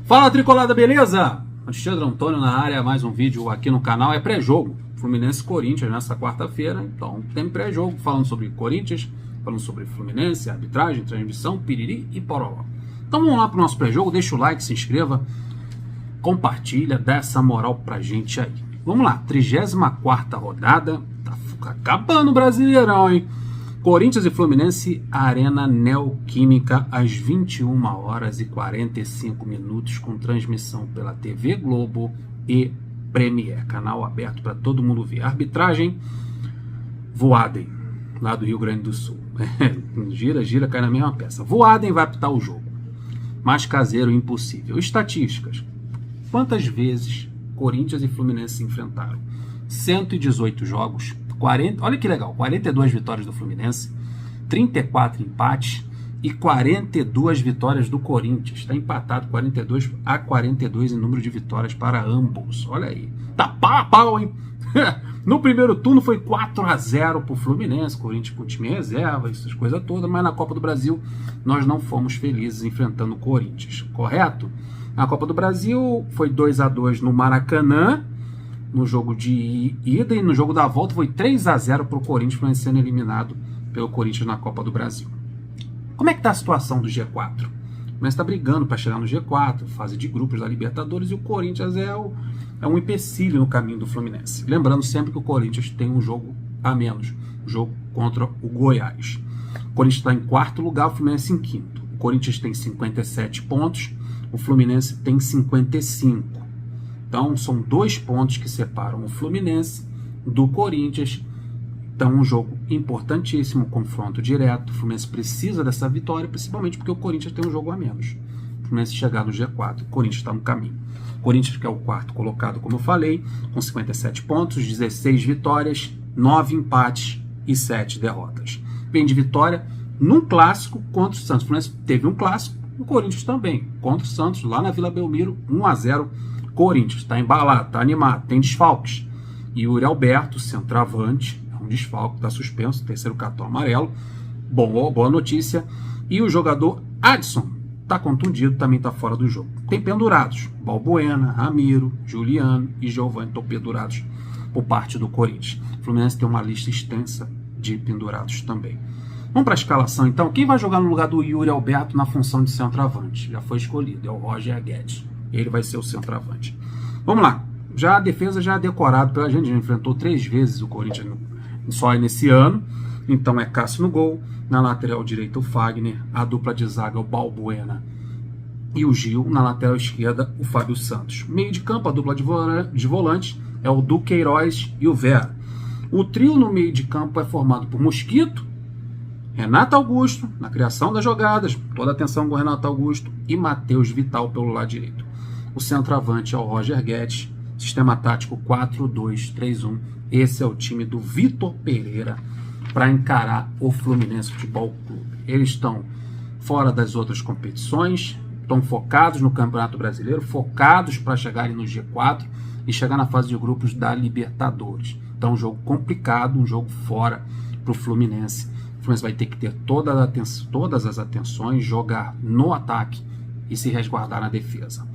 Fala, Tricolada, beleza? Alexandre Antônio na área, mais um vídeo aqui no canal. É pré-jogo, Fluminense e Corinthians nessa quarta-feira. Então tem pré-jogo falando sobre Corinthians, falando sobre Fluminense, arbitragem, transmissão, piriri e poroló. Então vamos lá pro nosso pré-jogo, deixa o like, se inscreva, compartilha, dá essa moral pra gente aí. Vamos lá, 34ª rodada, tá acabando o Brasileirão, hein? Corinthians e Fluminense, Arena Neoquímica, às 21h45, com transmissão pela TV Globo e Premier, canal aberto para todo mundo ver. Arbitragem, Voaden, lá do Rio Grande do Sul. Gira, cai na mesma peça. Voaden vai apitar o jogo. Mais caseiro impossível. Estatísticas. Quantas vezes Corinthians e Fluminense se enfrentaram? 118 jogos. 40, olha que legal, 42 vitórias do Fluminense, 34 empates e 42 vitórias do Corinthians. Está empatado 42-42 em número de vitórias para ambos. Olha aí, tá pau a pau, hein? No primeiro turno foi 4-0 para o Fluminense, Corinthians com time reserva, essas coisas todas, mas na Copa do Brasil nós não fomos felizes enfrentando o Corinthians, correto? Na Copa do Brasil foi 2-2 no Maracanã, no jogo de ida, e no jogo da volta foi 3-0 para o Corinthians, sendo eliminado pelo Corinthians na Copa do Brasil. Como é que está a situação do G4? O Fluminense está brigando para chegar no G4, fase de grupos da Libertadores, e o Corinthians é um empecilho no caminho do Fluminense. Lembrando sempre que o Corinthians tem um jogo a menos, um jogo contra o Goiás. O Corinthians está em quarto lugar, o Fluminense em quinto. O Corinthians tem 57 pontos, o Fluminense tem 55. Então, são 2 pontos que separam o Fluminense do Corinthians. Então, um jogo importantíssimo, confronto direto. O Fluminense precisa dessa vitória, principalmente porque o Corinthians tem um jogo a menos. O Fluminense chegar no G4, o Corinthians está no caminho. O Corinthians, que é o quarto colocado, como eu falei, com 57 pontos, 16 vitórias, 9 empates e 7 derrotas. Vem de vitória num clássico contra o Santos. O Fluminense teve um clássico, o Corinthians também, contra o Santos, lá na Vila Belmiro, 1-0. Corinthians está embalado, está animado, tem desfalques. Yuri Alberto, centroavante, é um desfalque, está suspenso, terceiro cartão amarelo. Boa notícia. E o jogador Adson está contundido, também está fora do jogo. Tem pendurados, Balbuena, Ramiro, Juliano e Giovani estão pendurados por parte do Corinthians. O Fluminense tem uma lista extensa de pendurados também. Vamos para a escalação então. Quem vai jogar no lugar do Yuri Alberto na função de centroavante? Já foi escolhido, é o Roger Guedes. Ele vai ser o centroavante. Vamos lá. Já a defesa já é decorada pela gente. Já enfrentou 3 vezes o Corinthians só nesse ano. Então é Cássio no gol. Na lateral direita o Fagner. A dupla de zaga o Balbuena e o Gil. Na lateral esquerda o Fábio Santos. Meio de campo a dupla de volante é o Duqueiroz e o Vera. O trio no meio de campo é formado por Mosquito, Renato Augusto, na criação das jogadas, toda a atenção com o Renato Augusto, e Matheus Vital pelo lado direito. O centroavante é o Roger Guedes, sistema tático 4-2-3-1. Esse é o time do Vitor Pereira para encarar o Fluminense Futebol Clube. Eles estão fora das outras competições, estão focados no Campeonato Brasileiro, focados para chegarem no G4 e chegar na fase de grupos da Libertadores. Então, um jogo complicado, um jogo fora para o Fluminense. O Fluminense vai ter que ter todas as atenções, jogar no ataque e se resguardar na defesa.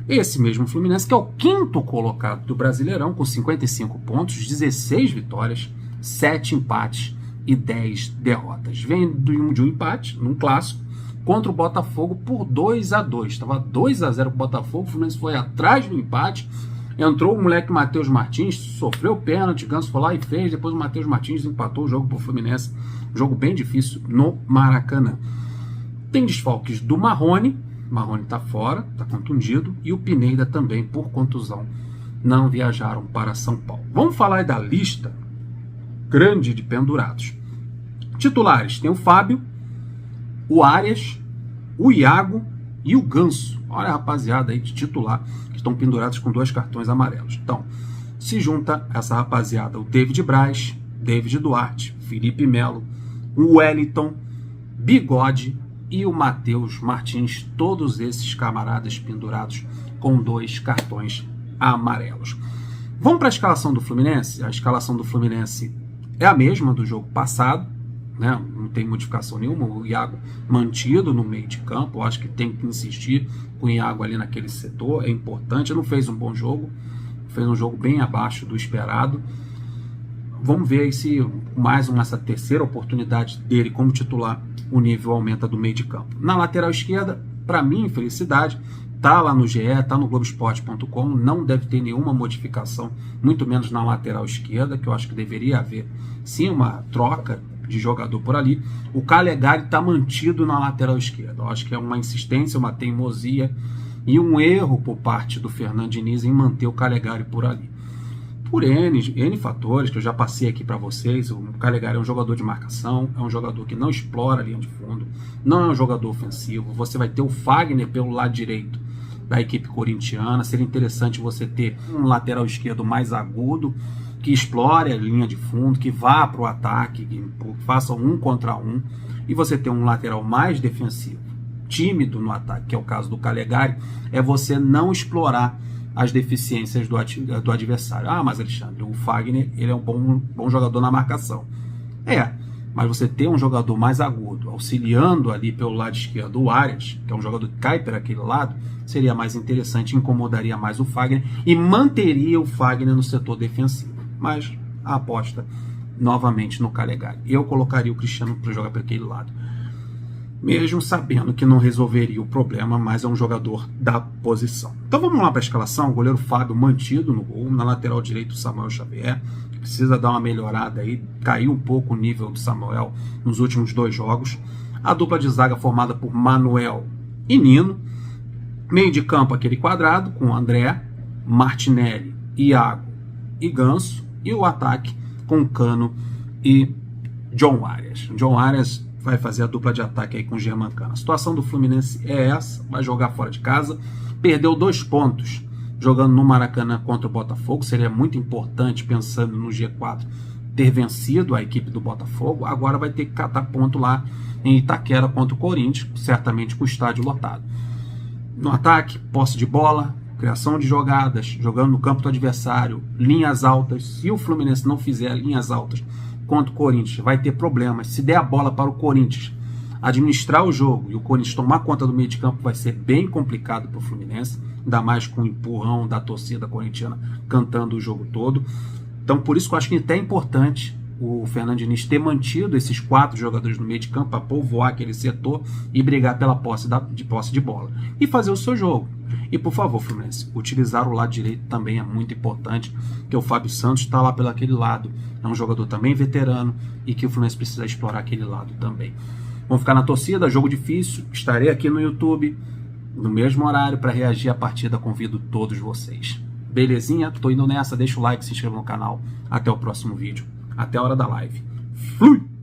Esse mesmo Fluminense, que é o 5º colocado do Brasileirão, com 55 pontos, 16 vitórias, 7 empates e 10 derrotas. Vem de um empate, num clássico, contra o Botafogo por 2-2. Estava 2-0 para o Botafogo, o Fluminense foi atrás do empate. Entrou o moleque Matheus Martins, sofreu pênalti, Ganso foi lá e fez. Depois o Matheus Martins empatou o jogo para o Fluminense. Jogo bem difícil no Maracanã. Tem desfalques do Marrone está fora, está contundido, e o Pineda também, por contusão, não viajaram para São Paulo. Vamos falar aí da lista grande de pendurados. Titulares, tem o Fábio, o Arias, o Iago e o Ganso. Olha a rapaziada aí de titular que estão pendurados com 2 cartões amarelos. Então, se junta essa rapaziada o David Braz, David Duarte, Felipe Melo, o Wellington, Bigode e o Matheus Martins, todos esses camaradas pendurados com 2 cartões amarelos. Vamos para a escalação do Fluminense? A escalação do Fluminense é a mesma do jogo passado, né? Não tem modificação nenhuma. O Iago mantido no meio de campo. Eu acho que tem que insistir com o Iago ali naquele setor. É importante. Ele não fez um bom jogo. Fez um jogo bem abaixo do esperado. Vamos ver aí se mais essa terceira oportunidade dele como titular, o nível aumenta do meio de campo. Na lateral esquerda, para mim, felicidade, tá lá no GE, tá no Globoesporte.com, não deve ter nenhuma modificação, muito menos na lateral esquerda, que eu acho que deveria haver sim uma troca de jogador por ali. O Calegari está mantido na lateral esquerda. Eu acho que é uma insistência, uma teimosia e um erro por parte do Fernando Diniz em manter o Calegari por ali. Por N fatores que eu já passei aqui para vocês, o Calegari é um jogador de marcação, é um jogador que não explora a linha de fundo, não é um jogador ofensivo. Você vai ter o Fagner pelo lado direito da equipe corintiana. Seria interessante você ter um lateral esquerdo mais agudo, que explore a linha de fundo, que vá para o ataque, que faça um contra um, e você ter um lateral mais defensivo, tímido no ataque, que é o caso do Calegari, é você não explorar as deficiências do adversário. Ah, mas Alexandre, o Fagner ele é um bom jogador na marcação. Mas você ter um jogador mais agudo, auxiliando ali pelo lado esquerdo o Arias, que é um jogador que cai para aquele lado, seria mais interessante, incomodaria mais o Fagner e manteria o Fagner no setor defensivo. Mas a aposta novamente no Calegari. Eu colocaria o Cristiano para jogar para aquele lado, mesmo sabendo que não resolveria o problema, mas é um jogador da posição. Então vamos lá para a escalação. O goleiro Fábio mantido no gol. Na lateral direito o Samuel Xavier, que precisa dar uma melhorada aí, caiu um pouco o nível do Samuel nos últimos 2 jogos. A dupla de zaga formada por Manuel e Nino. Meio de campo aquele quadrado com André, Martinelli, Iago e Ganso. E o ataque com Cano e John Arias. John Arias vai fazer a dupla de ataque aí com o Germancano. A situação do Fluminense é essa, vai jogar fora de casa, perdeu 2 pontos jogando no Maracanã contra o Botafogo, seria muito importante, pensando no G4, ter vencido a equipe do Botafogo. Agora vai ter que catar ponto lá em Itaquera contra o Corinthians, certamente com o estádio lotado. No ataque, posse de bola, criação de jogadas, jogando no campo do adversário, linhas altas. Se o Fluminense não fizer linhas altas contra o Corinthians, vai ter problemas. Se der a bola para o Corinthians administrar o jogo e o Corinthians tomar conta do meio de campo, vai ser bem complicado para o Fluminense, ainda mais com o empurrão da torcida corintiana cantando o jogo todo. Então por isso que eu acho que até é importante o Fernando Diniz ter mantido esses 4 jogadores no meio de campo para povoar aquele setor e brigar pela posse de bola e fazer o seu jogo. E por favor, Fluminense, utilizar o lado direito também é muito importante, porque o Fábio Santos está lá pelo aquele lado, é um jogador também veterano e que o Fluminense precisa explorar aquele lado também. Vamos ficar na torcida, jogo difícil, estarei aqui no YouTube no mesmo horário para reagir à partida, convido todos vocês. Belezinha? Tô indo nessa, deixa o like, se inscreva no canal, até o próximo vídeo, até a hora da live. Fui!